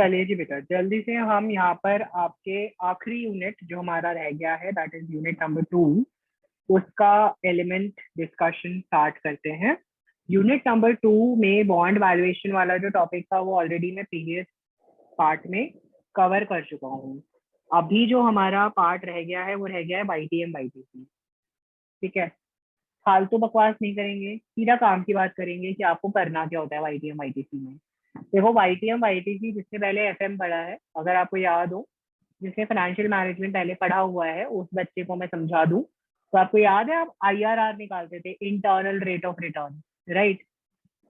चलिए जी बेटा, जल्दी से हम यहाँ पर आपके आखिरी यूनिट जो हमारा रह गया है, दैट इज यूनिट नंबर 2, उसका एलिमेंट डिस्कशन स्टार्ट करते हैं। यूनिट नंबर 2 में बॉन्ड वैल्यूएशन वाला जो टॉपिक था वो ऑलरेडी मैं प्रीवियस पार्ट में कवर कर चुका हूँ। अभी जो हमारा पार्ट रह गया है वो रह गया है वाईटीएम वाईटीसी। ठीक है, फालतू बकवास नहीं करेंगे, सीधा काम की बात करेंगे कि आपको करना क्या होता है वाईटीएम वाईटीसी में। देखो, वाईटीएम वाईटीसी जिसने पहले एफएम पढ़ा है, अगर आपको याद हो, जिसने फाइनेंशियल मैनेजमेंट पहले पढ़ा हुआ है, उस बच्चे को मैं समझा दूं तो आपको याद है आप आईआरआर निकालते थे, internal rate of return, right.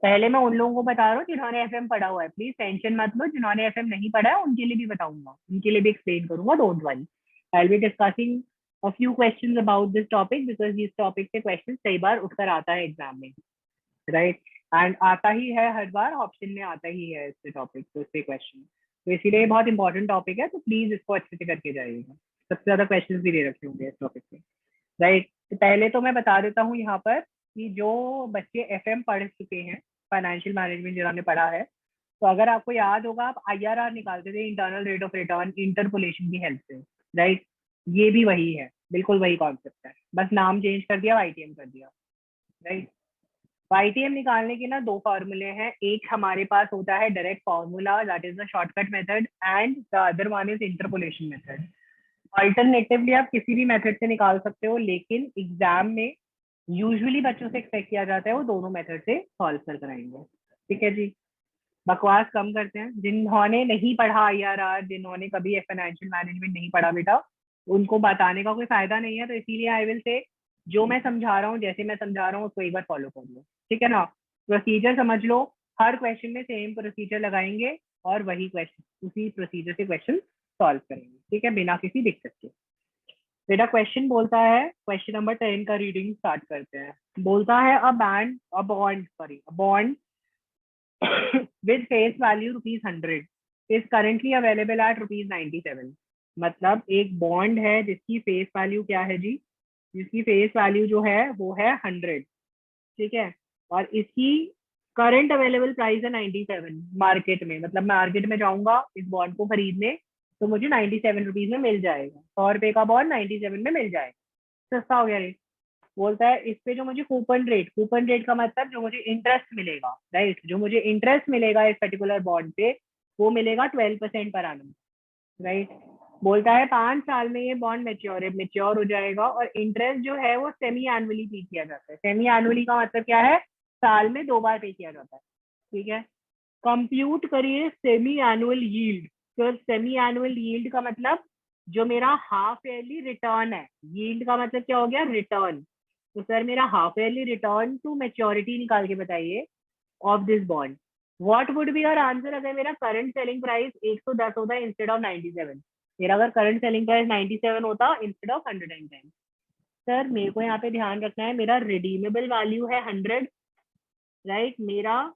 पहले मैं उन लोगों को बता रहा हूँ जिन्होंने एफएम पढ़ा हुआ है, प्लीज टेंशन मत लो। जिन्होंने एफएम नहीं पढ़ा है उनके लिए भी बताऊंगा, उनके लिए भी एक्सप्लेन करूंगा, don't worry. I will be discussing a few questions about this topic because इस टॉपिक से क्वेश्चन कई बार उत्तर आता है एग्जाम में, राइट। एंड आता ही है, हर बार ऑप्शन में आता ही है इससे टॉपिक, तो इससे क्वेश्चन, तो इसीलिए बहुत इंपॉर्टेंट टॉपिक है, तो प्लीज इसको अच्छे से करके जाइएगा। सबसे ज्यादा क्वेश्चन भी दे रखे होंगे इस टॉपिक पे, राइट। तो पहले तो मैं बता देता हूँ यहाँ पर कि जो बच्चे एफएम पढ़ चुके हैं, फाइनेंशियल मैनेजमेंट जिन्होंने पढ़ा है, तो अगर आपको याद होगा आप आईआरआर निकालते थे, internal rate of return, interpolation की हेल्प से, राइट। ये भी वही है, बिल्कुल वही कॉन्सेप्ट है, बस नाम चेंज कर दिया, वाईटीएम कर दिया, राइट। वाईटीएम निकालने के ना दो फॉर्मूले हैं, एक हमारे पास होता है direct formula, that is the shortcut method, and the other one is interpolation method. Alternatively आप किसी भी मेथड से निकाल सकते हो, लेकिन एग्जाम में यूजुअली बच्चों से एक्सपेक्ट किया जाता है वो दोनों मेथड से सॉल्व कर कराएंगे। ठीक है जी, बकवास कम करते हैं। जिन्होंने नहीं पढ़ा आईआरआर, जिन्होंने कभी फाइनेंशियल मैनेजमेंट नहीं पढ़ा बेटा, उनको बताने का कोई फायदा नहीं है, तो इसीलिए आई विल से जो मैं समझा रहा हूँ, जैसे मैं समझा रहा हूँ उसको एक बार फॉलो कर लो, ठीक है ना। प्रोसीजर समझ लो, हर क्वेश्चन में सेम प्रोसीजर लगाएंगे और वही क्वेश्चन, उसी प्रोसीजर से क्वेश्चन सॉल्व करेंगे, ठीक है, बिना किसी दिक्कत के। बेटा क्वेश्चन बोलता है, क्वेश्चन नंबर 10 का रीडिंग स्टार्ट करते हैं। बोलता है a bond with face value ₹100 is currently available at ₹97। मतलब एक बॉन्ड है जिसकी फेस वैल्यू क्या है जी, जिसकी फेस वैल्यू जो है वो है 100, ठीक है, और इसकी करंट अवेलेबल प्राइस है 97 मार्केट में। मतलब मैं मार्केट में जाऊंगा इस बॉन्ड को खरीदने तो मुझे 97 रुपीज में मिल जाएगा, 100 रुपए का बॉन्ड 97 में मिल जाएगा, सस्ता हो गया रेट। बोलता है इस पे जो मुझे कूपन रेट का मतलब जो मुझे इंटरेस्ट मिलेगा, राइट, जो मुझे इंटरेस्ट मिलेगा इस पर्टिकुलर बॉन्ड पे वो मिलेगा 12% पर annum, राइट। बोलता है 5 साल में ये बॉन्ड मेच्योर हो जाएगा, और इंटरेस्ट जो है वो सेमी एनुअली पे किया जाता है। सेमी एनुअली का मतलब क्या है, साल में 2 बार पे किया जाता है, ठीक है। कंप्यूट करिए सेमी एनुअल यील्ड। तो सेमी एनुअल यील्ड का मतलब जो मेरा हाफ ईयरली रिटर्न है, यील्ड का मतलब क्या हो गया, रिटर्न। तो सर मेरा half yearly return to maturity निकाल के बताइए of this bond. What would be your answer अगर मेरा करंट सेलिंग प्राइस 110 होता है इंस्टेड ऑफ 97। मेरा अगर करंट सेलिंग प्राइस 97 होता इंस्टेड ऑफ 110। सर मेरे को यहाँ पे ध्यान रखना है, मेरा रिडीमेबल वैल्यू है 100, राइट। मेरा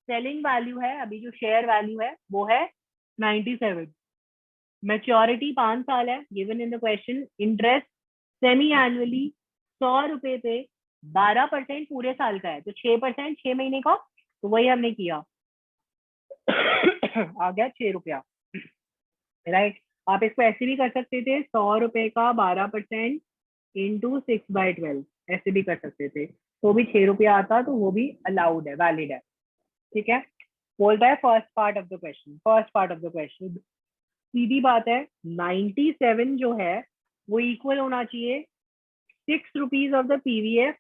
सेलिंग वैल्यू है, अभी जो शेयर वैल्यू है वो है 97। मेच्योरिटी 5 साल है given in the question. Interest semi annually 100 रुपए पे 12% पूरे साल का है, तो 6% 6 महीने का, तो वही हमने किया आ गया 6 रुपया, राइट। आप इसको ऐसे भी कर सकते थे, 100 रुपए का 12% इंटू 6/12, ऐसे भी कर सकते थे, तो भी 6 रुपया आता, तो वो भी अलाउड है, वैलिड है, ठीक है। बोलता है first part of the question, सीधी बात है, 97 जो है वो इक्वल होना चाहिए 6 rupees of the PVF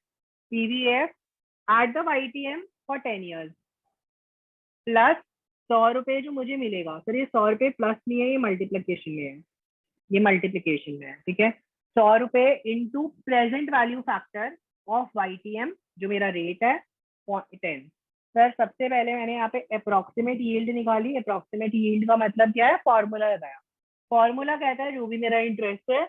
at the YTM for 10 years, plus 100 रुपए जो मुझे मिलेगा। सर ये 100 रुपए प्लस नहीं है, ये मल्टीप्लीकेशन में है, ये मल्टीप्लीकेशन में है, ठीक है। 100 रुपए into present value factor of YTM जो मेरा रेट है 10। सर सबसे पहले मैंने यहाँ पे अप्रोक्सीमेट यील्ड निकाली। अप्रोक्सीमेट यील्ड का मतलब क्या है, फॉर्मूला लगाया। फॉर्मूला कहता है जो भी मेरा इंटरेस्ट है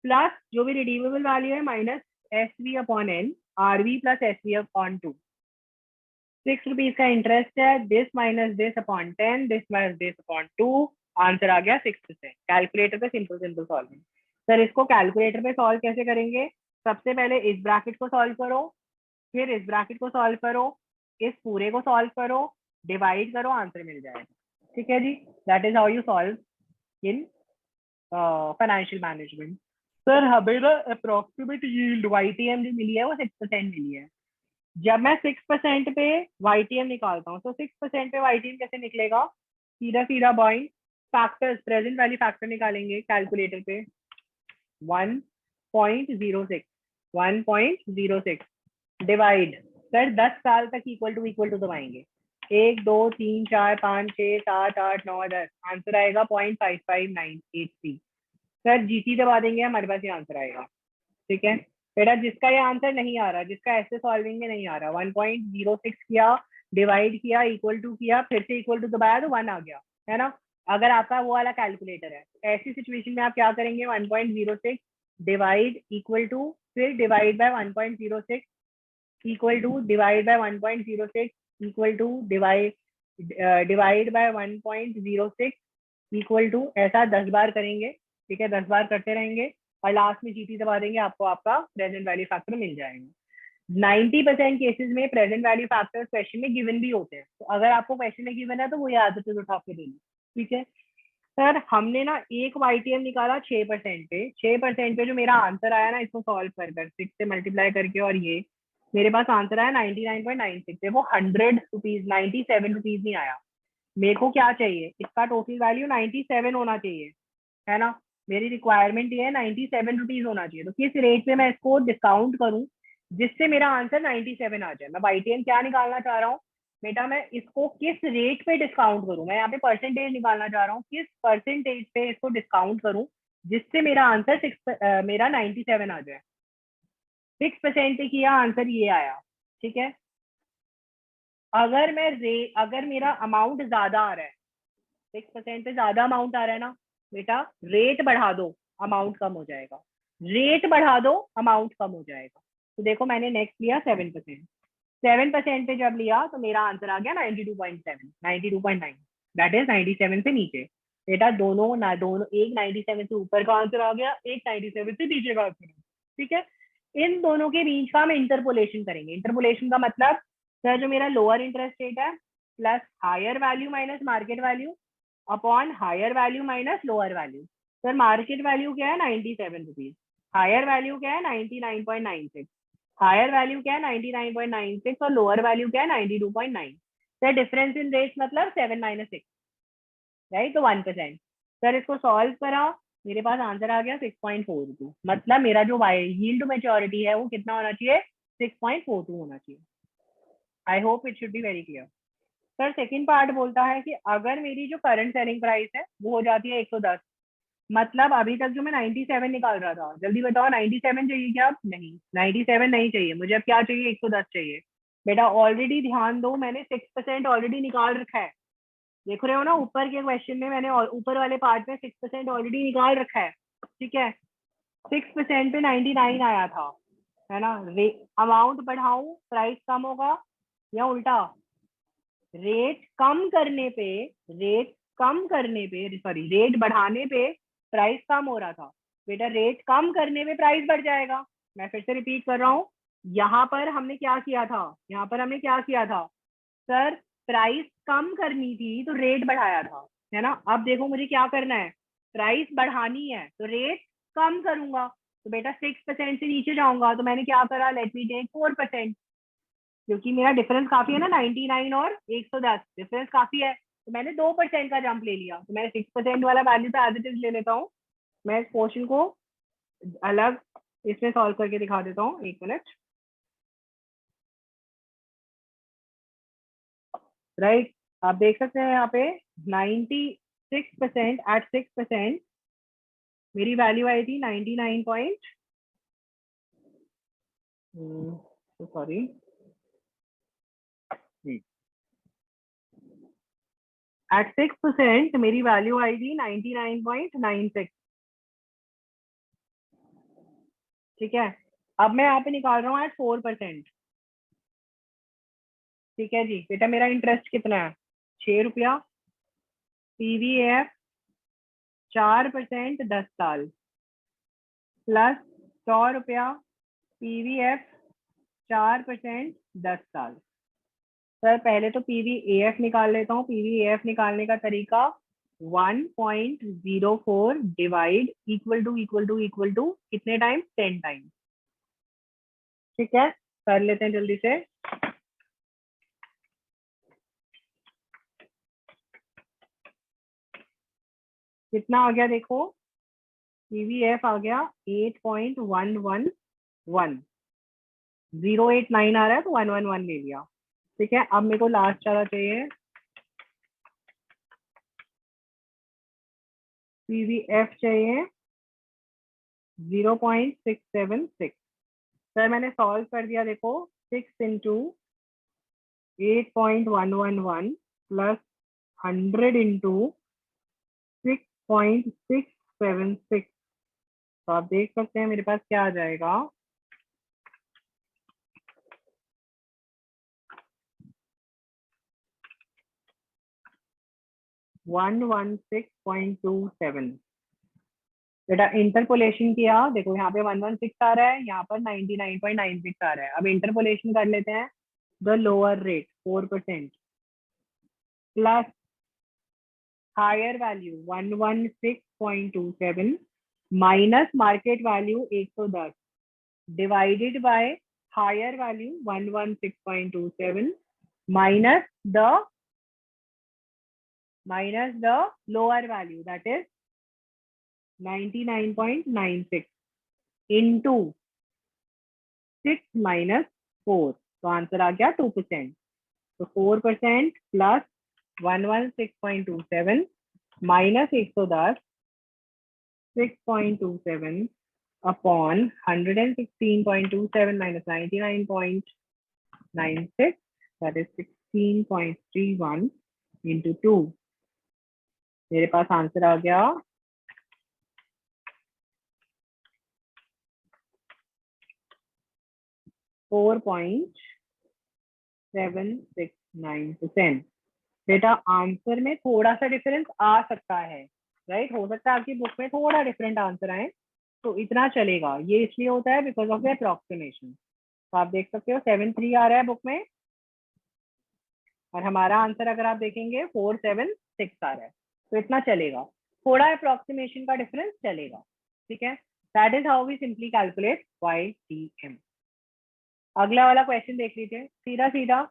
प्लस जो भी रिडीमेबल वैल्यू है minus SV upon N, RV plus SV upon 2। 6 rupees का इंटरेस्ट है, this minus this upon 10, this minus this upon 2, answer आ गया 6%। कैलकुलेटर पे सिंपल सिंपल सॉल्विंग। सर इसको कैलकुलेटर पे सॉल्व कैसे करेंगे, सबसे पहले इस ब्रैकेट को सॉल्व करो, फिर इस ब्रैकेट को सॉल्व करो, इस पूरे को सॉल्व करो, डिवाइड करो, आंसर मिल जाएगा। ठीक है जी, that is how you solve in financial management. Sir हमें ना अप्रोक्सीमेट यील्ड वाईटीएम जो मिली है वो 6% मिली है। जब मैं 6% पे वाईटीएम निकालता हूँ तो 6% पे वाईटीएम कैसे निकलेगा, सीधा सीधा point factors present value factor निकालेंगे कैलकुलेटर पे 1.06 1.06 डिवाइड सर 10 साल तक इक्वल टू दबाएंगे 1 2 3 4 5 6 7 8 9 10 आंसर आएगा 0.55983। सर जीटी दबा देंगे हमारे पास ये आंसर आएगा। ठीक है बेटा, जिसका ये आंसर नहीं आ रहा, जिसका ऐसे सॉल्विंग में नहीं आ रहा, 1.06 किया, डिवाइड किया, इक्वल टू किया, फिर से इक्वल टू दबाया तो 1 आ गया, है ना। अगर आपका वो वाला कैलकुलेटर है, ऐसी सिचुएशन में आप क्या करेंगे, 1.06 डिवाइड इक्वल टू, फिर divide by 1.06 equal to, divide by 1.06 equal to, divide by 1.06 equal to, ऐसा 10 बार करेंगे। ठीक है, 10 बार करते रहेंगे और लास्ट में जीटी दबा देंगे, आपको आपका प्रेजेंट वैल्यू फैक्टर मिल जाएगा। 90% केसेस में प्रेजेंट वैल्यू फैक्टर्स क्वेश्चन में गिवन भी होते हैं, तो अगर आपको क्वेश्चन में गिवन है तो वो याद से उठा के देना। ठीक है सर, हमने ना एक वाईटीएम निकाला 6% पे, 6% पे जो मेरा आंसर आया ना, इसको सॉल्व कर 6 से मल्टीप्लाई करके, और ये मेरे पास आंसर आया 99.96, वो 100 रुपीज 97 रुपीज नहीं आया। मेरे को क्या चाहिए, इसका टोटल वैल्यू 97 होना चाहिए, है ना। मेरी रिक्वायरमेंट ये है 97 रुपीज होना चाहिए, तो किस रेट पे मैं इसको डिस्काउंट करूं जिससे मेरा आंसर 97 आ जाए। मैं वाईटीएम क्या निकालना चाह रहा हूँ बेटा, मैं इसको किस रेट पे डिस्काउंट करूं, मैं यहाँ पे परसेंटेज निकालना चाह रहा हूँ, किस परसेंटेज पे इसको डिस्काउंट करूं जिससे मेरा आंसर मेरा 97 आ जाए। 6% पे किया, आंसर ये आया। ठीक है, अगर मेरा अमाउंट ज्यादा आ रहा है, 6% पे ज्यादा अमाउंट आ रहा है ना बेटा, रेट बढ़ा दो, अमाउंट कम हो जाएगा, रेट बढ़ा दो, अमाउंट कम हो जाएगा। तो देखो मैंने नेक्स्ट लिया 7%, 7% पे जब लिया तो मेरा आंसर आ गया 92.7, 92.9, दैट इज 97 से नीचे। बेटा दोनों ना, दोनों एक 97 से ऊपर का आंसर आ गया, एक 97 से नीचे का आंसर। ठीक है, इन दोनों के बीच का हम इंटरपोलेशन करेंगे। इंटरपोलेशन का मतलब सर, जो मेरा लोअर इंटरेस्ट रेट है plus higher value minus market value upon higher value minus lower value. Sir market value क्या है, 97 रुपीज, हायर वैल्यू क्या है, 99.96, हायर वैल्यू क्या है 99.96, और लोअर वैल्यू क्या है 92.9। सर डिफरेंस इन रेट्स मतलब 7 माइनस 6, राइट, तो 1%। सर इसको सॉल्व करा, मेरे पास आंसर आ गया 6.42, मतलब मेरा जो यील्ड मैच्योरिटी है वो कितना होना चाहिए, 6.42 होना चाहिए। I hope it should be very clear. Sir second part बोलता है कि अगर मेरी जो करंट सेलिंग प्राइस है वो हो जाती है 110, मतलब अभी तक जो मैं 97 निकाल रहा था, जल्दी बताओ 97 चाहिए क्या, अब नहीं 97 नहीं चाहिए मुझे, अब क्या चाहिए, 110 चाहिए। बेटा ऑलरेडी ध्यान दो, मैंने 6% ऑलरेडी निकाल रखा है, देख रहे हो ना ऊपर के क्वेश्चन में, मैंने ऊपर वाले पार्ट में 6% ऑलरेडी निकाल रखा है। ठीक है, 6% पे 99 आया था, है ना। अमाउंट बढ़ाऊं प्राइस कम होगा या उल्टा, रेट कम करने पे, रेट कम करने पे, सॉरी रेट बढ़ाने पे प्राइस कम हो रहा था, बेटा रेट कम करने पे प्राइस बढ़ जाएगा। मैं फिर से रिपीट कर रहा हूँ, यहाँ पर हमने क्या किया था, यहाँ पर हमने क्या किया था सर, प्राइस कम करनी थी तो रेट बढ़ाया था, है ना। अब देखो मुझे क्या करना है, प्राइस बढ़ानी है तो रेट कम करूंगा, तो बेटा 6% से नीचे जाऊंगा, तो मैंने क्या करा, लेट मी टेक 4%, क्योंकि मेरा डिफरेंस काफी है ना, 99 और 110 डिफरेंस काफी है, तो मैंने 2% का जंप ले लिया, तो मैं 6% वाला वैल्यू तो एज इट इज ले लेता हूँ। मैं इस क्वेश्चन को अलग इसमें सॉल्व करके दिखा देता हूँ, एक मिनट। राइट, आप देख सकते हैं यहाँ पे 96% एट 6%, मेरी वैल्यू आई थी 99 पॉइंट, सॉरी, एट 6% मेरी वैल्यू आई थी 99.96। ठीक है, अब मैं यहाँ पे निकाल रहा हूँ एट 4%। ठीक है जी बेटा, मेरा इंटरेस्ट कितना है, 6 रुपया, पीवीएफ 4% 10 साल, प्लस 100 रुपया, पीवीएफ 4% 10 साल। सर पहले तो PVAF निकाल लेता हूँ। PVAF निकालने का तरीका 1.04 डिवाइड इक्वल टू कितने टाइम, 10 टाइम। ठीक है, कर लेते हैं जल्दी से। कितना आ गया देखो, PVF आ गया 8.111, 089 आ रहा है तो 111 ले लिया। ठीक है, अब मेरे को लास्ट वाला चाहिए, PVF चाहिए 0.676। सर मैंने सॉल्व कर दिया, देखो 6 इंटू 8.111 प्लस 100 इंटू 6.676। तो आप देख सकते हैं मेरे पास क्या आ जाएगा, 116.27। बेटा इंटरपोलेशन किया, देखो यहाँ पे 116 आ रहा है, यहाँ पर 99.96 आ रहा है। अब इंटरपोलेशन कर लेते हैं, the lower rate 4% plus higher value 116.27 minus market value 110 divided by higher value 116.27 minus the lower value that is 99.96 into 6 minus 4। तो आंसर आ गया 2%। तो 4% plus 116.27 minus 110 6.27 upon 116.27 minus 99.96 that is 16.31 into 2। मेरे पास आंसर आ गया 4.769%। बेटा आंसर में थोड़ा सा डिफरेंस आ सकता है, राइट, हो सकता है आपकी बुक में थोड़ा डिफरेंट आंसर आए, तो इतना चलेगा। ये इसलिए होता है बिकॉज ऑफ द अप्रोक्सीमेशन। तो आप देख सकते हो 7.3 आ रहा है बुक में, और हमारा आंसर अगर आप देखेंगे 4.76 आ रहा है, तो इतना चलेगा, थोड़ा अप्रोक्सीमेशन का डिफरेंस चलेगा। ठीक है, that is how we simply calculate YTM। अगला वाला क्वेश्चन देख लीजिए, सीधा सीधा।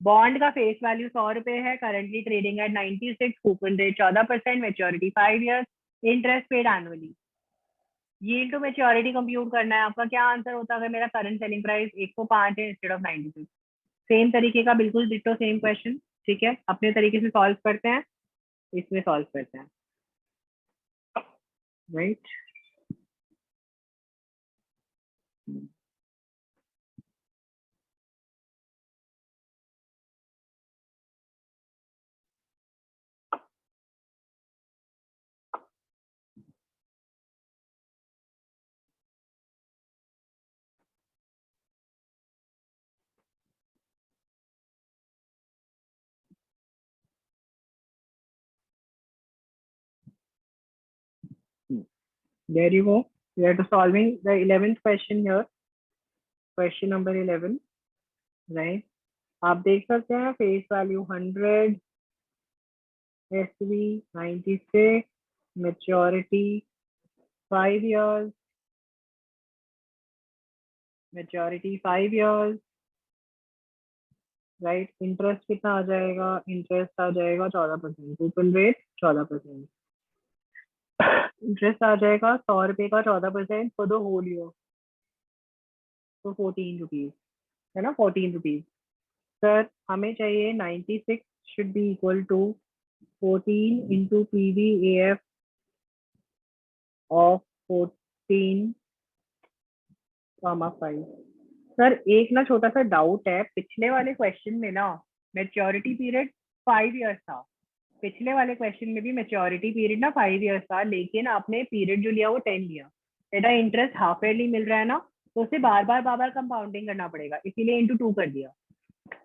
बॉन्ड का फेस वैल्यू 100 रुपए है, currently trading at 96, coupon rate 14%, maturity 5 years, interest paid annually. Yield to maturity compute करना है। आपका क्या आंसर होता है अगर मेरा करंट सेलिंग प्राइस 105 है इंस्टेड ऑफ 96? सेम तरीके का, बिल्कुल डिट्टो सेम क्वेश्चन। ठीक है, अपने तरीके से सॉल्व करते हैं, इसमें सॉल्व करते हैं, right. There you go. We are solving the 11th question here. Question number 11, right? आप देख सकते हैं face value 100, SV 96, maturity 5 years, maturity 5 years, right. Interest कितना आ जाएगा, इंटरेस्ट आ जाएगा 14%, कूपन रेट 14%। इंटरेस्ट आ जाएगा 100 रुपए का 14% फॉर द होल ईयर, तो 14 रुपीज, है ना, 14 रुपीज। सर हमें चाहिए 96 should be equal to 14 into PVAF of 14,5। Sir एक ना छोटा सा डाउट है, पिछले वाले क्वेश्चन में ना मेच्योरिटी पीरियड 5 years था। पिछले वाले क्वेश्चन में भी मेच्योरिटी पीरियड ना 5 years था, लेकिन आपने पीरियड जो लिया वो 10 लिया। बेटा इंटरेस्ट हाफ ईयरली मिल रहा है ना, तो उसे बार बार कंपाउंडिंग करना पड़ेगा, इसीलिए इंटू 2 कर दिया।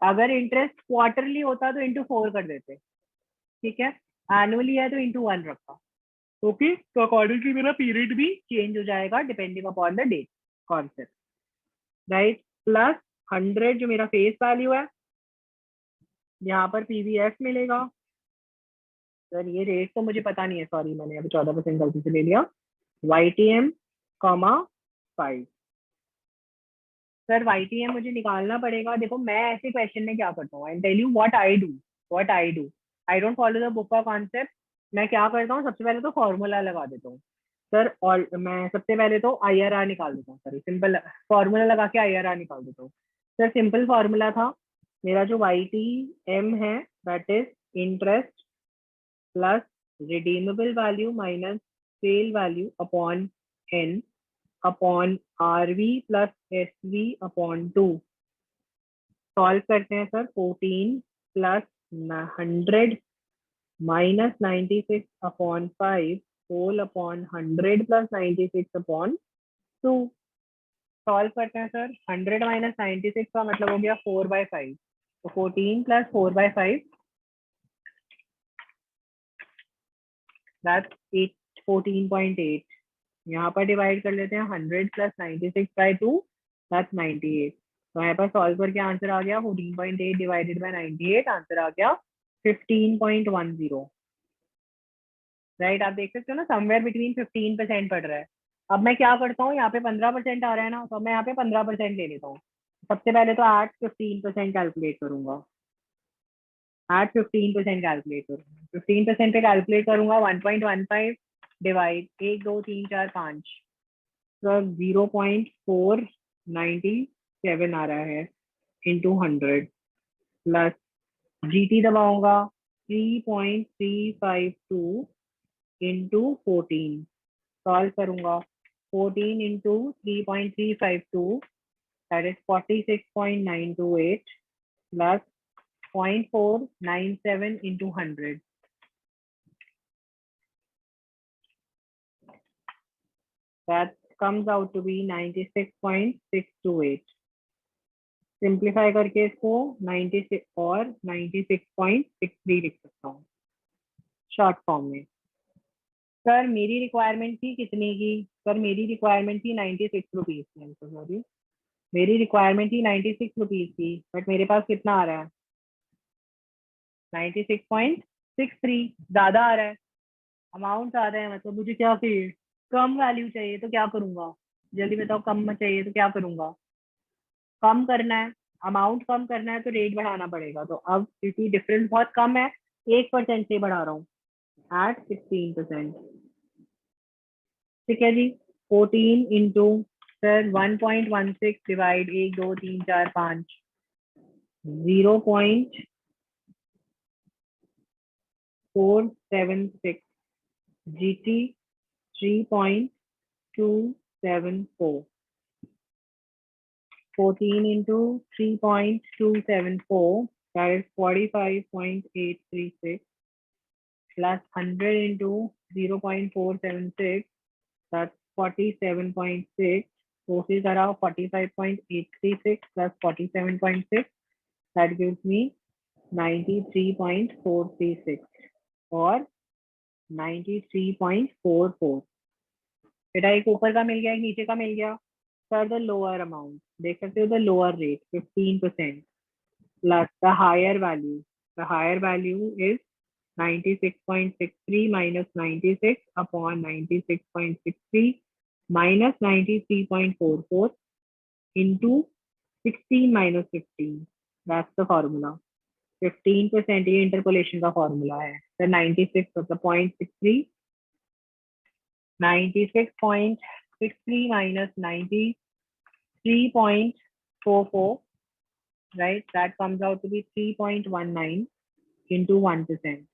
अगर इंटरेस्ट क्वार्टरली होता तो इंटू 4 कर देते। ठीक है, एनुअली है तो इंटू 1 रखा। ओके, तो अकॉर्डिंगली मेरा पीरियड भी चेंज हो जाएगा depending upon the date concept, right. Plus 100 जो मेरा फेस वैल्यू है, यहाँ पर पीवीएफ मिलेगा सर, ये रेट तो मुझे पता नहीं है, सॉरी मैंने अभी 14% गलती से ले लिया। YTM comma 5। सर YTM मुझे निकालना पड़ेगा। देखो मैं ऐसे क्वेश्चन में क्या करता हूँ, I tell you what I do. I don't follow the book का कॉन्सेप्ट। मैं क्या करता हूँ, सबसे पहले तो फॉर्मूला लगा देता हूँ सर। और मैं सबसे पहले तो IRR निकाल देता हूँ सर, सिंपल फॉर्मूला लगा के IRR निकाल देता हूँ सर। सिंपल फॉर्मूला था मेरा जो YTM है, that is interest plus redeemable value minus sale value upon N upon RV plus SV upon 2। Solve करते हैं sir. 14 plus 100 minus 96 upon 5 whole upon 100 plus 96 upon 2। Solve करते हैं सर। 100 माइनस 96 का मतलब हो गया 4/5। तो 14 प्लस 4/5 दैट्स 14.8। यहाँ पर डिवाइड कर लेते हैं 100 प्लस 96/2 दैट्स 98। तो यहाँ पर सॉल्व करके आंसर आ गया 14.8 डिवाइडेड बाय 98, आंसर आ गया 15.10। राइट, आप देख सकते हो ना, समवेयर बिटवीन 15% पड़ रहा है। अब मैं क्या करता हूँ, यहाँ पे 15% आ रहा है ना, तो मैं यहाँ पे 15% ले लेता हूँ। सबसे पहले तो एट 15% कैलकुलेट करूंगा। एट 15% कैलकुलेट करूंगा। 15% पे कैलकुलेट करूंगा 1.15 डिवाइड 1 2 3 4 5, तो 0.497 आ रहा है into 100 plus GT दबाऊंगा 3.352 into 14। Solve करूंगा 14 into 3.352 that is 46.928 plus 0.497 into 100 that comes out to be 96.628। Simplify करके इसको 96 और 96.63 लिख सकता हूँ शॉर्ट फॉर्म में। सर मेरी रिक्वायरमेंट थी कितने की, सर मेरी रिक्वायरमेंट थी 96 रुपीज की। सॉरी, मेरी रिक्वायरमेंट थी 96 रुपीज की, बट मेरे पास कितना आ रहा है 96.63। ज्यादा आ रहा है, अमाउंट ज्यादा है, मतलब मुझे क्या चाहिए, कम वैल्यू चाहिए। तो क्या करूंगा, जल्दी बताओ, कम चाहिए तो क्या करूंगा, कम करना है, अमाउंट कम करना है तो रेट बढ़ाना पड़ेगा। तो अब क्योंकि डिफरेंस बहुत कम है, 1% से बढ़ा रहा हूँ एट 16%। ठीक है जी। 14 into sir 1.16 divide 1 2 3 4 5 0.476 GT 3.274। 14 into 3.274 that is 45.836 plus 100 into 0.476 that's 47.6, sources around 45.836 plus 47.6 that gives me 93.436 or 93.44। बेटा एक ऊपर का मिल गया, एक नीचे का मिल गया। सर द लोअर अमाउंट देख सकते हो, the lower rate 15% plus the higher value, the higher value is 96.63 minus 96 upon 96.63 minus 93.44 into 16 minus 15, that's the formula। 15% ये इंटरपोलेशन का फॉर्मूला है। तो 96 मतलब 0.63, 96.63 minus 93.44, right, that comes out to be 3.19 into 1%।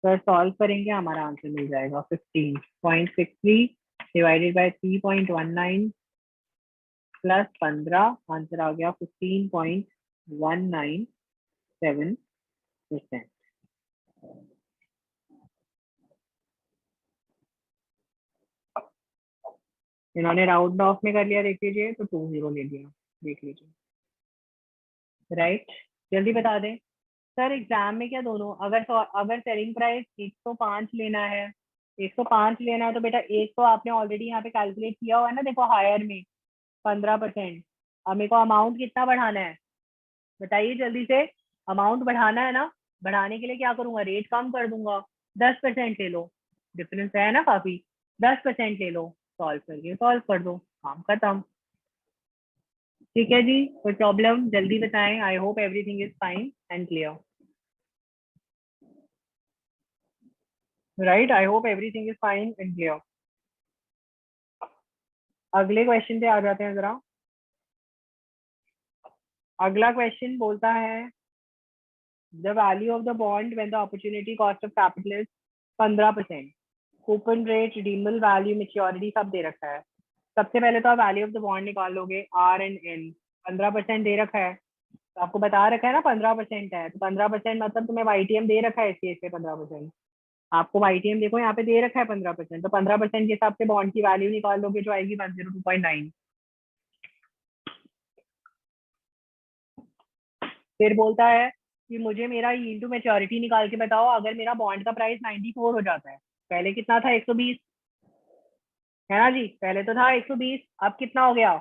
Sir solve करेंगे हमारा answer मिल जाएगा 15.63 divided by 3.19 plus 15, answer आ गया 15.197%। इन्होंने राउंड ऑफ में कर लिया, देख लीजिए, तो 20 ले लिया, देख लीजिए। राइट, जल्दी बता दें सर। एग्जाम में क्या दोनों, अगर सेलिंग प्राइस 105 लेना है, 105 लेना है तो बेटा एक तो आपने ऑलरेडी यहाँ पे कैलकुलेट किया हुआ है ना, देखो हायर में 15%। अब मेरे को अमाउंट कितना बढ़ाना है बताइए जल्दी से। अमाउंट बढ़ाना है ना, बढ़ाने के लिए क्या करूंगा, रेट कम कर दूंगा, 10% ले लो, डिफरेंस है ना काफी, 10% ले लो, सॉल्व करके सॉल्व कर दो, काम खत्म। ठीक है जी, कोई प्रॉब्लम जल्दी बताएं। I hope everything is fine and clear, right? I hope everything is fine and clear. अगले क्वेश्चन पे आ जाते हैं जरा। अगला क्वेश्चन बोलता है the value of the bond when the opportunity cost of capital is 15%, coupon rate, redeemable value, maturity सब दे रखा है। सबसे पहले तो आप वैल्यू ऑफ द बॉन्ड निकाल लोगे, आर एंड एन। 15% दे रखा है, तो आपको बता रखा है ना 15% है, तो 15% मतलब तुम्हें वाईटीएम दे रखा है इस 15%। आपको वाईटीएम देखो यहाँ पे दे रखा है 15%, तो 15% के हिसाब से बॉन्ड की वैल्यू निकाल लोगे जो आएगी 102.9। फिर बोलता है कि मुझे मेरा यील्ड टू मैच्योरिटी निकाल के बताओ अगर मेरा बॉन्ड का प्राइस 94 हो जाता है। पहले कितना था, 120, है ना जी? पहले तो था 120, अब कितना हो गया,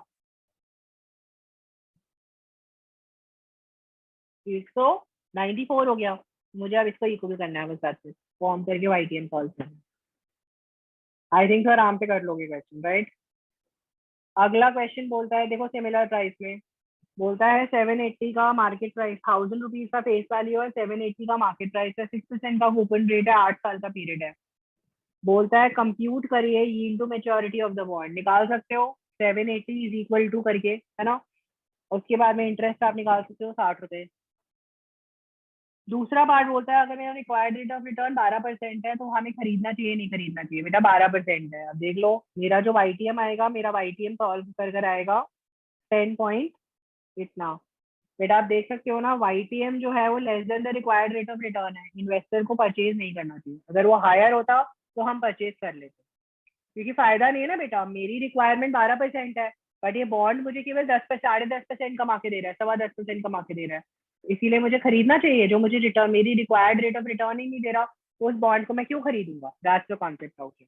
194 हो गया। मुझे अब इसको इक्वल करना है बस, साथ फॉर्म करके वाईटीएम सॉल्व करना है। आई थिंक सर आराम से कर लोगे क्वेश्चन, राइट? अगला क्वेश्चन बोलता है, देखो सिमिलर प्राइस में बोलता है 780 का मार्केट प्राइस, 1000 रुपीज का फेस वैल्यू है, 780 का मार्केट प्राइस है, 6% का कूपन रेट है, 8 साल का पीरियड है। बोलता है कंप्यूट करिए yield to maturity of the bond. निकाल सकते हो 780 इज इक्वल टू करके, है ना? उसके बाद में इंटरेस्ट आप निकाल सकते हो 60 रुपए। दूसरा पार्ट बोलता है अगर मेरा रिक्वायर्ड रेट ऑफ रिटर्न 12% है तो हमें खरीदना चाहिए नहीं खरीदना चाहिए। बेटा 12% है, अब देख लो मेरा जो वाईटीएम आएगा, मेरा वाईटीएम सॉल्व कर कर आएगा 10 पॉइंट इतना। बेटा आप देख सकते हो ना, वाईटीएम जो है वो less than the required rate of return है, इन्वेस्टर को परचेज नहीं करना चाहिए। अगर वो हायर होता तो हम परचेज कर लेते, क्योंकि फायदा नहीं है ना बेटा, मेरी रिक्वायरमेंट 12% है, बट ये बॉन्ड मुझे केवल 10 10.5% कमा के दे रहा है, 10.25% कमा के दे रहा है, इसीलिए मुझे खरीदना चाहिए। जो मुझे रिटर्न, मेरी रिक्वायर्ड रेट ऑफ रिटर्न ही नहीं दे रहा, उस बॉन्ड को मैं क्यों खरीदूंगा? That's the concept of it,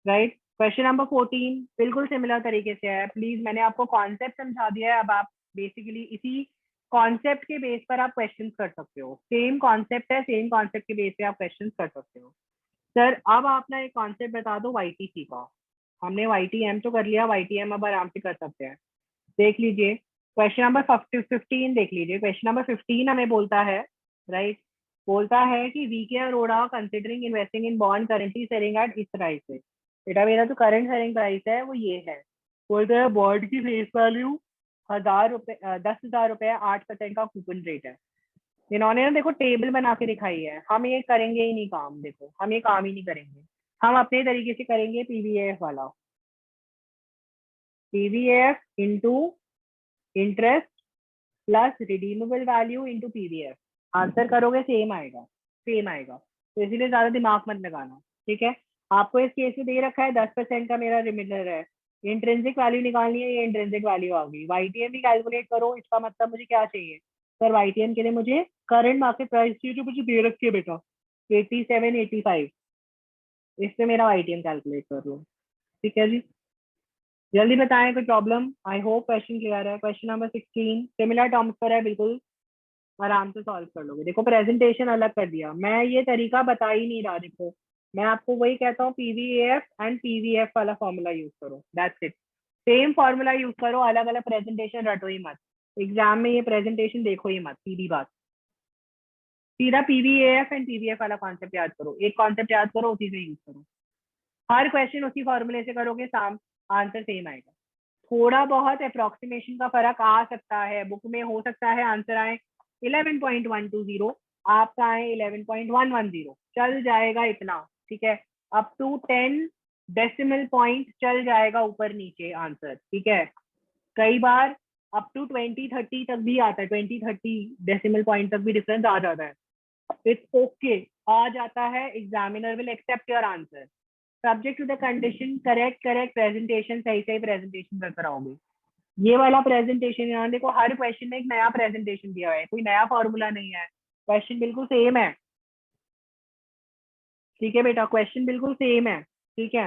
right? Question number 14 बिल्कुल सिमिलर तरीके से है। प्लीज मैंने आपको कॉन्सेप्ट समझा दिया है, अब आप बेसिकली इसी कॉन्सेप्ट के बेस पर आप क्वेश्चन कर सकते हो। सेम कॉन्सेप्ट है, सेम कॉन्सेप्ट के बेस पे आप क्वेश्चन कर सकते हो। सर अब आप ना एक कॉन्सेप्ट बता दो वाईटीसी का। हमने वाईटीएम तो कर लिया, वाईटीएम अब आराम से कर सकते हैं। देख लीजिए क्वेश्चन नंबर 15 देख लीजिए। क्वेश्चन नंबर 15 हमें बोलता है, राइट, बोलता है कि V K Arora considering investing in bond currently selling at इस प्राइस से। बेटा मेरा जो करंट सेलिंग प्राइस है वो ये है। बोलता है बॉन्ड की फेस वैल्यू 1000 रुपए, 10,000 रुपए, 8% का कूपन रेट है। इन्होंने ना देखो टेबल बना के दिखाई है, हम ये करेंगे ही नहीं काम, देखो हम ये काम ही नहीं करेंगे। हम अपने तरीके से करेंगे पीवीएफ वाला, PVF into interest plus redeemable value into PVF. Answer करोगे सेम आएगा, सेम आएगा, तो इसीलिए ज्यादा दिमाग मत लगाना। ठीक है, आपको इस केस में दे रखा है 10% का मेरा रिमिलर है, इंट्रिंसिक वैल्यू निकालनी है, ये इंट्रिंसिक वैल्यू आ गई। वाईटीएम भी कैलकुलेट करो, इसका मतलब मुझे क्या चाहिए सर? वाईटीएम के लिए मुझे करंट मार्केट प्राइस चाहिए जो मुझे दे रखी है बेटा, 8785। इससे मेरा वाईटीएम कैलकुलेट कर लो। ठीक है जी, जल्दी बताएं कोई problem. I hope question clear है। क्वेश्चन नंबर 16 सिमिलर टर्म्स पर है, बिल्कुल आराम से सॉल्व कर लोगे। देखो प्रेजेंटेशन अलग कर दिया, मैं ये तरीका बता ही नहीं रहा। देखो मैं आपको वही कहता हूँ, पीवीएफ एंड पीवीएफ वाला फॉर्मूला यूज करो, that's it. Same formula use करो, अलग अलग प्रेजेंटेशन रटो ही मत। एग्जाम में ये प्रेजेंटेशन देखो ही मत, सीधी बात। सीधा पीवीएफ एंड पीवीएफ वाला कॉन्सेप्ट याद करो, एक कॉन्सेप्ट याद करो, उसी से यूज करो। हर क्वेश्चन उसी फॉर्मूले से करोगे, साम आंसर सेम आएगा। थोड़ा बहुत अप्रोक्सीमेशन का फर्क आ सकता है, बुक में हो सकता है आंसर आए 11.120, आपका आए 11.110, चल जाएगा इतना। ठीक है, अप टू 10 डेसिमल पॉइंट चल जाएगा ऊपर नीचे आंसर। ठीक है, कई बार अप टू 20 30 तक भी आता है, 20 30 डेसिमल पॉइंट तक भी डिफरेंस आ जाता है। इट्स ओके, आ जाता है, examiner will accept your answer subject to the condition correct correct presentation, सही सही प्रेजेंटेशन करके आओगे। ये वाला प्रेजेंटेशन यहाँ देखो, हर क्वेश्चन में एक नया प्रेजेंटेशन दिया हुआ है, कोई नया फॉर्मूला नहीं है, क्वेश्चन बिल्कुल सेम है। ठीक है बेटा, क्वेश्चन बिल्कुल सेम है। ठीक है,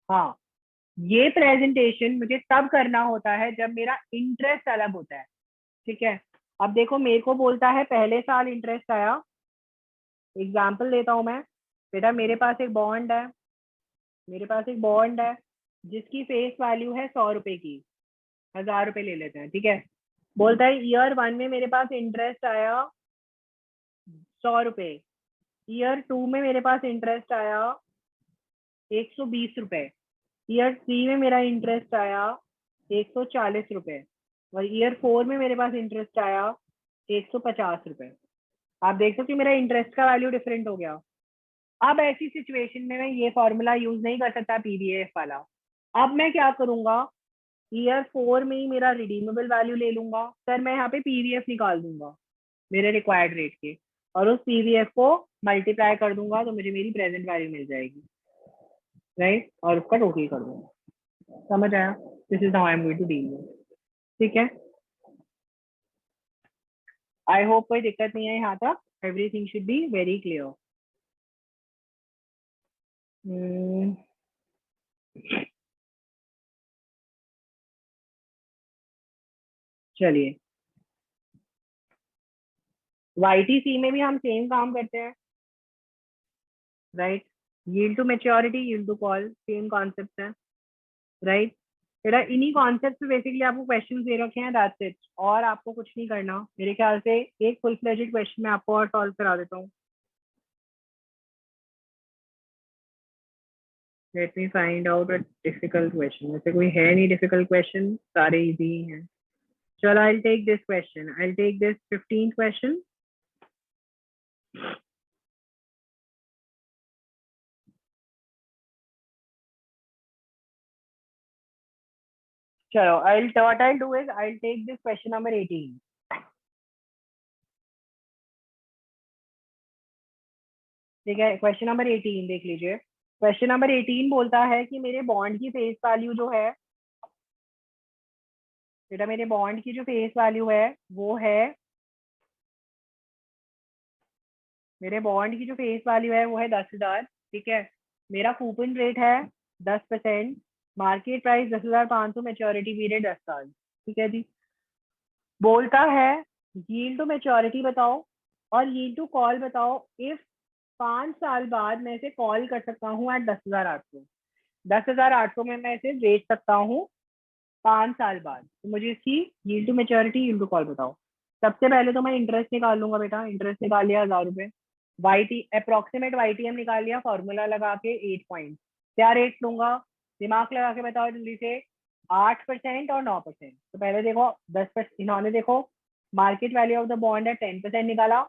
हाँ, ये प्रेजेंटेशन मुझे तब करना होता है जब मेरा इंटरेस्ट अलग होता है। ठीक है, अब देखो मेरे को बोलता है पहले साल इंटरेस्ट आया, एग्जाम्पल देता हूँ मैं। बेटा मेरे पास एक बॉन्ड है, मेरे पास एक बॉन्ड है जिसकी फेस वैल्यू है 100 रुपए की, 1000 रुपए ले लेते हैं, ठीक है। बोलता है ईयर 1 में मेरे पास इंटरेस्ट आया 100 रुपए, ईयर 2 में मेरे पास इंटरेस्ट आया 120 रुपए, ईयर 3 में मेरा इंटरेस्ट आया 140 रुपए, और ईयर 4 में मेरे पास इंटरेस्ट आया 150 रुपए। आप देख सकते हो मेरा इंटरेस्ट का वैल्यू डिफरेंट हो गया। अब ऐसी सिचुएशन में मैं ये फॉर्मूला यूज नहीं कर सकता पीवीएफ वाला। अब मैं क्या करूंगा, ईयर 4 में ही मेरा रिडीमेबल वैल्यू ले लूंगा सर, मैं यहाँ पे पीवीएफ निकाल दूंगा मेरे रिक्वायर्ड रेट के, और उस पीवीएफ को मल्टीप्लाई कर दूंगा तो मुझे मेरी प्रेजेंट वैल्यू मिल जाएगी, राइट, और उसका टोटल कर दूंगा। समझ आया? This is how I am going to deal with. ठीक है, आई होप कोई दिक्कत नहीं है यहाँ तक, everything should be very clear. चलिए, वाईटीसी में भी हम सेम काम करते हैं, right. Yield to maturity, yield to call, same concept है, राइट। मेरा इन्हीं कॉन्सेप्ट पे बेसिकली आपको क्वेश्चन दे रखे हैं, दैट्स इट, और आपको कुछ नहीं करना। मेरे ख्याल से एक फुल फ्लेजेड क्वेश्चन मैं आपको और सॉल्व करा देता हूँ। Let me find out a difficult question. वैसे कोई है नहीं डिफिकल्ट क्वेश्चन, सारे इजी ही हैं। चलो, I will take this question, I will take this 15th question. चलो, what I'll do is I'll take this question number 18. ठीक है, क्वेश्चन नंबर 18 देख लीजिए। क्वेश्चन नंबर 18 बोलता है कि मेरे बॉन्ड की फेस वैल्यू जो है, बेटा मेरे बॉन्ड की जो फेस वैल्यू है वो है, मेरे बॉन्ड की जो फेस वैल्यू है वो है 10,000, ठीक है। मेरा कूपन रेट है 10%, मार्केट प्राइस 10,500, मेच्योरिटी पीरियड 10 साल, ठीक है जी। बोलता है यील्ड टू मेच्योरिटी बताओ और यील्ड टू कॉल बताओ इफ 5 साल बाद मैं इसे कॉल कर सकता हूँ एट 10,800। 10,800 में मैं इसे बेच सकता हूँ 5 साल बाद, तो मुझे इसकी yield to maturity, yield to call बताओ। सबसे पहले तो मैं इंटरेस्ट निकाल लूंगा बेटा, इंटरेस्ट निकाल लिया 1000 रुपए, वाईटी अप्रोक्सीमेट वाईटीएम निकाल लिया फॉर्मूला लगा के 8 पॉइंट। क्या रेट लूंगा, दिमाग लगा के बताओ जल्दी से। 8% और 9%। तो पहले देखो 10%, इन्होंने देखो market value of the bond है 10% निकाला,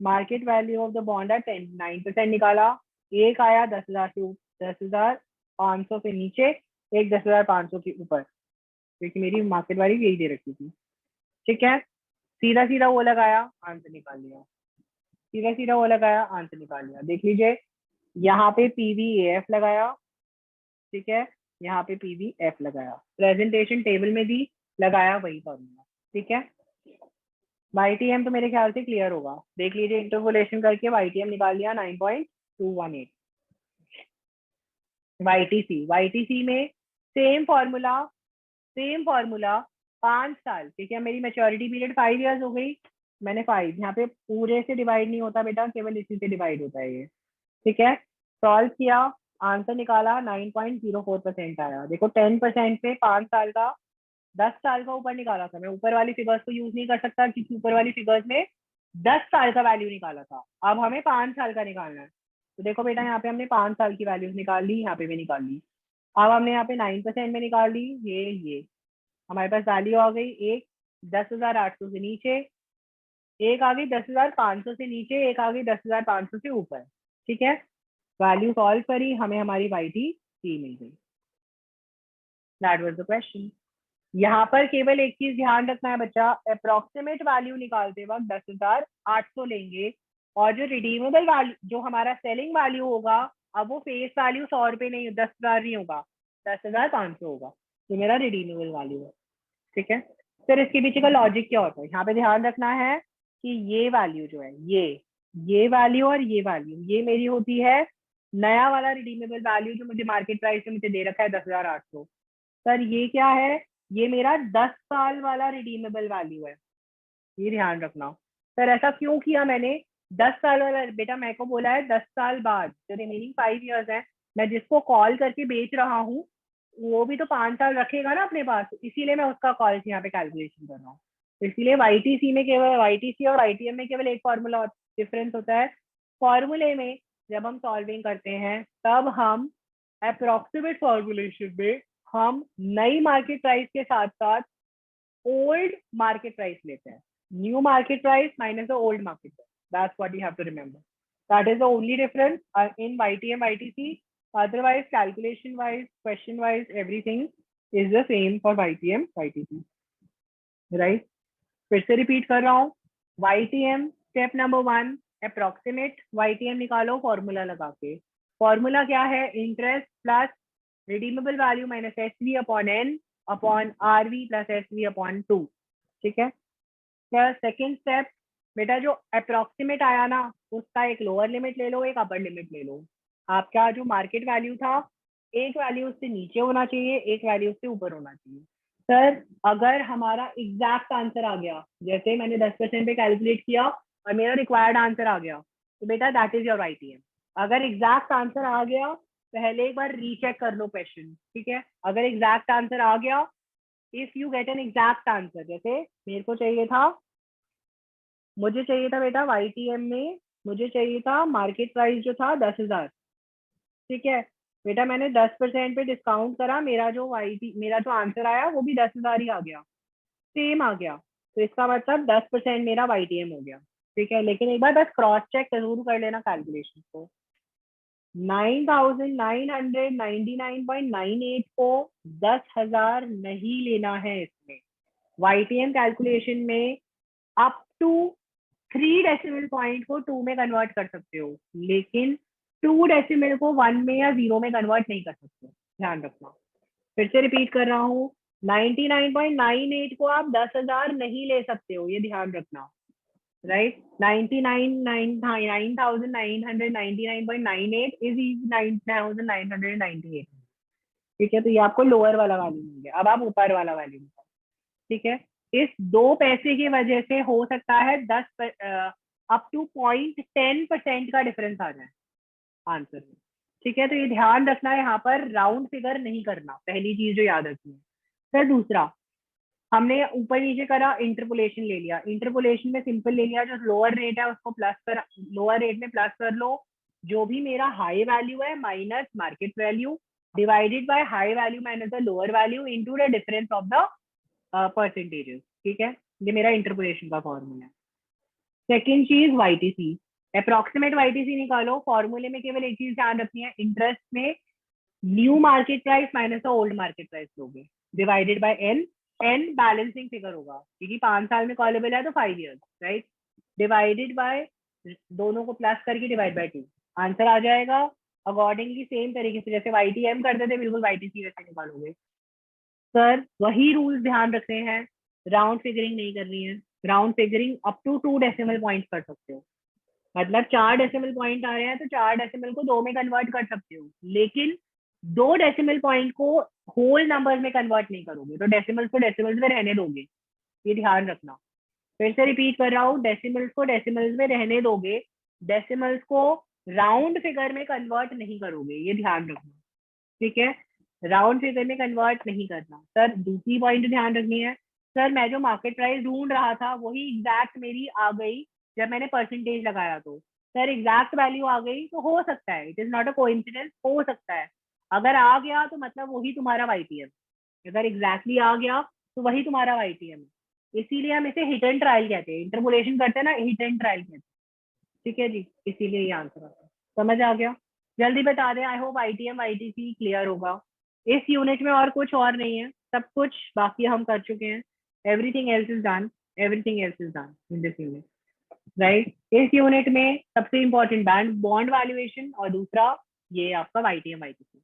market value of the bond है 9% निकाला। एक आया 10,000 से 10,500 से नीचे, एक 10,500 के ऊपर, क्योंकि मेरी मार्केट वैल्यू यही दे रखी थी, ठीक है। सीधा सीधा वो लगाया, आंसर निकाल लिया, सीधा सीधा वो लगाया, आंसर निकाल लिया। देख लीजिए, यहाँ पे पीवीएफ लगाया, ठीक है, यहाँ पे पीवीएफ लगाया, प्रेजेंटेशन टेबल में भी लगाया वही फॉर्मूला, ठीक है। वाईटीएम तो मेरे ख्याल से क्लियर होगा, देख लीजिए इंटरपोलेशन करके वाईटीएम निकाल लिया 9.218। वाईटीसी, वाईटीसी में सेम फॉर्मूला, सेम फॉर्मूला, 5 साल, ठीक है। मेरी मेच्योरिटी पीरियड 5 इयर्स हो गई, मैंने 5 यहाँ पे पूरे से डिवाइड नहीं होता बेटा, केवल इसी से डिवाइड होता है ये, ठीक है। सॉल्व किया, आंसर निकाला, 9.04% आया। देखो 10% पे 5 साल का, 10 साल का ऊपर निकाला था मैं, ऊपर वाली फिगर्स को यूज नहीं कर सकता क्योंकि ऊपर वाली फिगर्स में 10 साल का वैल्यू निकाला था, अब हमें 5 साल का निकालना है। तो देखो बेटा यहाँ पे हमने 5 साल की वैल्यूज निकाल ली, यहाँ पे भी निकाल ली। अब हमने यहाँ पे 9% में निकाल ली, ये हमारे पास वैल्यू आ गई एक 10,800 से नीचे, एक आ गई 10,500 से नीचे, एक आ गई 10,500 से ऊपर, ठीक है। वैल्यू सॉल्व करी, हमें हमारी वाई टी सी मिल गई। That was the question. यहाँ पर केवल एक चीज ध्यान रखना है बच्चा, अप्रोक्सीमेट वैल्यू निकालते वक्त 10,800 लेंगे, और जो रिडीमेबल वैल्यू, जो हमारा सेलिंग वैल्यू होगा, अब वो फेस वैल्यू 100 रुपए नहीं, 10,000 नहीं होगा, 10,500 होगा, तो मेरा रिडीमेबल वैल्यू है, ठीक है। फिर इसके पीछे का लॉजिक क्या होता है, यहाँ पे ध्यान रखना है कि ये वैल्यू जो है, ये वैल्यू और ये वैल्यू, ये मेरी होती है नया वाला रिडीमेबल वैल्यू जो मुझे मार्केट प्राइस में मुझे दे रखा है 10,800। सर ये क्या है, ये मेरा 10 साल वाला रिडीमेबल वैल्यू है, ये ध्यान रखना। सर ऐसा क्यों किया मैंने? 10 साल वाला बेटा, मेरे को बोला है 10 साल बाद, जो रिमेनिंग 5 years है, मैं जिसको कॉल करके बेच रहा हूँ वो भी तो 5 साल रखेगा ना अपने पास, इसीलिए मैं उसका कॉल यहाँ पे कैलकुलेशन कर रहा हूँ। इसीलिए वाईटीसी में केवल, वाईटीसी और वाईटीएम में केवल एक फॉर्मूला डिफरेंस होता है। फॉर्मूले में जब हम सॉल्विंग करते हैं तब हम अप्रोक्सीमेट फॉर्मुलेशन में हम नई मार्केट प्राइस के साथ साथ ओल्ड मार्केट प्राइस लेते हैं। New market price minus the old market price, that's what you have to remember. That is the only difference in YTM YTC. otherwise calculation wise, question wise, everything is the same for YTM YTC, right? फिर से repeat कर रहा हूँ। YTM step number 1, approximate YTM निकालो formula लगा के। Formula क्या है? Interest plus redeemable value minus SV upon N upon RV plus SV upon 2। ठीक है। सेकेंड स्टेप, बेटा जो अप्रोक्सीमेट आया ना उसका एक लोअर लिमिट ले लो, एक अपर लिमिट ले लो। आपका जो मार्केट वैल्यू था, एक वैल्यू उससे नीचे होना चाहिए, एक वैल्यू उससे ऊपर होना चाहिए। सर अगर हमारा एग्जैक्ट आंसर आ गया, जैसे मैंने 10% पे कैलकुलेट किया और मेरा रिक्वायर्ड आंसर आ गया, तो बेटा दैट इज योर ITM। अगर एग्जैक्ट आंसर आ गया, पहले एक बार रीचेक कर लो क्वेश्चन, ठीक है? अगर एग्जैक्ट आंसर आ गया, if you get an exact answer, जैसे मेरे को चाहिए था, मुझे चाहिए था बेटा YTM में, मुझे चाहिए था मार्केट प्राइस जो था 10,000। ठीक है बेटा, मैंने 10% पे डिस्काउंट करा, मेरा जो आंसर आया वो भी 10,000 ही आ गया, सेम आ गया। तो इसका मतलब 10% मेरा YTM हो गया। ठीक है, लेकिन एक बार बस क्रॉस चेक जरूर कर लेना कैलकुलेशन को। 9,999.98 को 10,000 नहीं लेना है इसमें। YTM कैलकुलेशन में अप टू 3 डेसिमल पॉइंट को 2 में कन्वर्ट कर सकते हो, लेकिन 2 डेसिमल को 1 में या 0 में कन्वर्ट नहीं कर सकते, ध्यान रखना। फिर से रिपीट कर रहा हूँ, 99.98 को आप 10,000 नहीं ले सकते हो, ये ध्यान रखना, राइट? 9,999.98 इज 9,998। ठीक है, तो ये आपको लोअर वाला वैल्यू मिल गया। अब आप ऊपर वाला वैल्यू निकालो। ठीक है, इस 2 पैसे की वजह से हो सकता है 10 अप टू 0.10% का डिफरेंस आ जाए आंसर में। ठीक है, तो ये ध्यान रखना है, यहाँ पर राउंड फिगर नहीं करना, पहली चीज जो याद रखनी है। फिर दूसरा, हमने ऊपर नीचे करा, इंटरपोलेशन ले लिया। इंटरपोलेशन में सिंपल ले लिया, जो लोअर रेट है उसको प्लस कर, लोअर रेट में प्लस कर लो जो भी मेरा हाई वैल्यू है minus market value divided by high value minus the lower value into the difference of the percentages. ठीक है, ये मेरा इंटरपोलेशन का फॉर्मूला है। सेकेंड चीज YTC, अप्रोक्सीमेट YTC निकालो। फॉर्मूले में केवल एक चीज ध्यान रखनी है, इंटरेस्ट में new market price minus old market price लोगे divided by N। N balancing figure होगा क्योंकि 5 साल में कॉलेबल है तो 5 years, राइट? डिवाइडेड बाय, दोनों को प्लस करके डिवाइड बाय 2, आंसर आ जाएगा। अकॉर्डिंगली सेम तरीके से जैसे YTM करते थे, बिल्कुल YTC वैसे निकालोगे। सर वही रूल्स ध्यान रखते हैं, राउंड फिगरिंग नहीं करनी है। Round figuring up to 2 decimal point कर सकते हो, मतलब 4 डेसिमल पॉइंट आ रहे हैं तो 4 डेसिमल को 2 में कन्वर्ट कर सकते हो, लेकिन 2 डेसिमल पॉइंट को होल नंबर में कन्वर्ट नहीं करोगे, तो डेसिमल्स को डेसिमल्स में रहने दोगे, ये ध्यान रखना। फिर से रिपीट कर रहा हूँ, डेसिमल्स को डेसिमल्स में रहने दोगे, डेसिमल्स को राउंड फिगर में कन्वर्ट नहीं करोगे, ये ध्यान रखना। ठीक है, राउंड फिगर में कन्वर्ट नहीं करना। सर दूसरी पॉइंट ध्यान रखनी है, सर मैं जो मार्केट प्राइस ढूंढ रहा था वही एग्जैक्ट मेरी आ गई जब मैंने परसेंटेज लगाया, तो सर एग्जैक्ट वैल्यू आ गई तो हो सकता है, it is not a coincidence, हो सकता है। अगर आ गया तो मतलब वही तुम्हारा YTM, अगर एग्जैक्टली आ गया तो वही तुम्हारा YTM है। इसीलिए हम इसे हिट एंड ट्रायल कहते हैं, इंटरपोलेशन करते हैं ना, हिट एंड ट्रायल कहते हैं। ठीक है जी, इसीलिए ये आंसर आता है। समझ आ गया? जल्दी बता दें, I hope ITM YTC clear होगा। इस यूनिट में और कुछ और नहीं है, सब कुछ बाकी हम कर चुके हैं। Everything else is done, everything else is done in this unit, right? इस यूनिट में सबसे इंपॉर्टेंट बॉन्ड वैल्यूएशन और दूसरा ये आपका YTM YTC।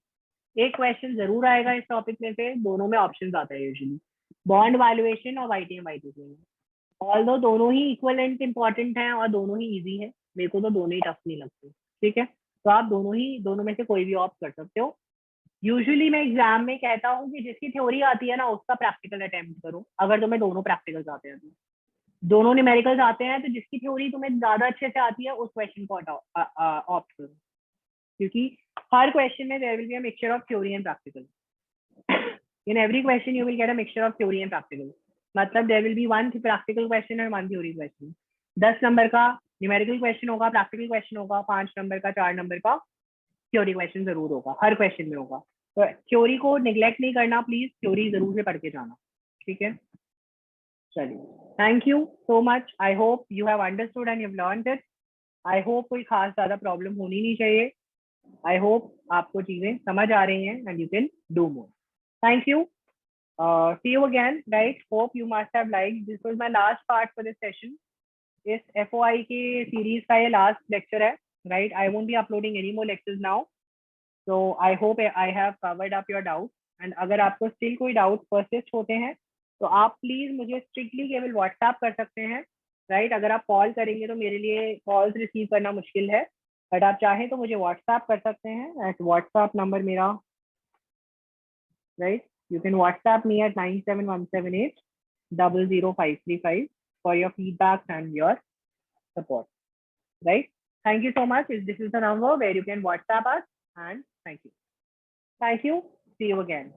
एक क्वेश्चन जरूर आएगा इस टॉपिक में से, दोनों में ऑप्शन आता है यूजुअली, बॉन्ड वैल्यूएशन और YTM YTC में। ऑल्दो दोनों ही इक्वलेंट इंपॉर्टेंट हैं और दोनों ही इजी है, मेरे को तो दोनों ही टफ नहीं लगते। ठीक है, तो आप दोनों में से कोई भी ऑप्ट कर सकते हो। यूजुअली मैं एग्जाम में कहता हूँ कि जिसकी थ्योरी आती है ना उसका प्रैक्टिकल अटेम्प्ट करो, अगर तुम्हें दोनों प्रैक्टिकल्स आते हैं तो। दोनों न्यूमेरिकल्स आते हैं, तो जिसकी थ्योरी तुम्हें ज्यादा अच्छे से आती है उस क्वेश्चन को ऑप्ट करो, क्योंकि हर क्वेश्चन में there will be a mixture of theory and practical. In every question you will get a mixture of theory and practical. मतलब there will be one practical question and one theory question. 10 number का numerical question होगा, practical question होगा, 5 number का, 4 number का theory question जरूर होगा, हर question में होगा. तो थ्योरी को निगलेक्ट नहीं करना प्लीज, थ्योरी जरूर से पढ़ के जाना. ठीक है, चलिए, thank you so much. I hope you have understood and you have learned it. I hope कोई खास ज्यादा प्रॉब्लम होनी नहीं चाहिए. आई होप आपको चीजें समझ आ रही हैं and you can do more. Thank you. See you again, guys. Hope you must have liked. This was my last part for this session. इस FOI के series का ये last lecture है, right? I won't be uploading any more lectures now. So I hope I have covered up your doubts. And अगर आपको still कोई doubt persist होते हैं, तो आप please मुझे strictly केवल WhatsApp कर सकते हैं, right? अगर आप call करेंगे तो मेरे लिए calls receive करना मुश्किल है, but आप चाहें तो मुझे WhatsApp कर सकते हैं. At WhatsApp number मेरा, right? You can WhatsApp me at 97178 00535 for your feedback and your support, right? Thank you so much. This is the number where you can WhatsApp us, and thank you. Thank you. See you again.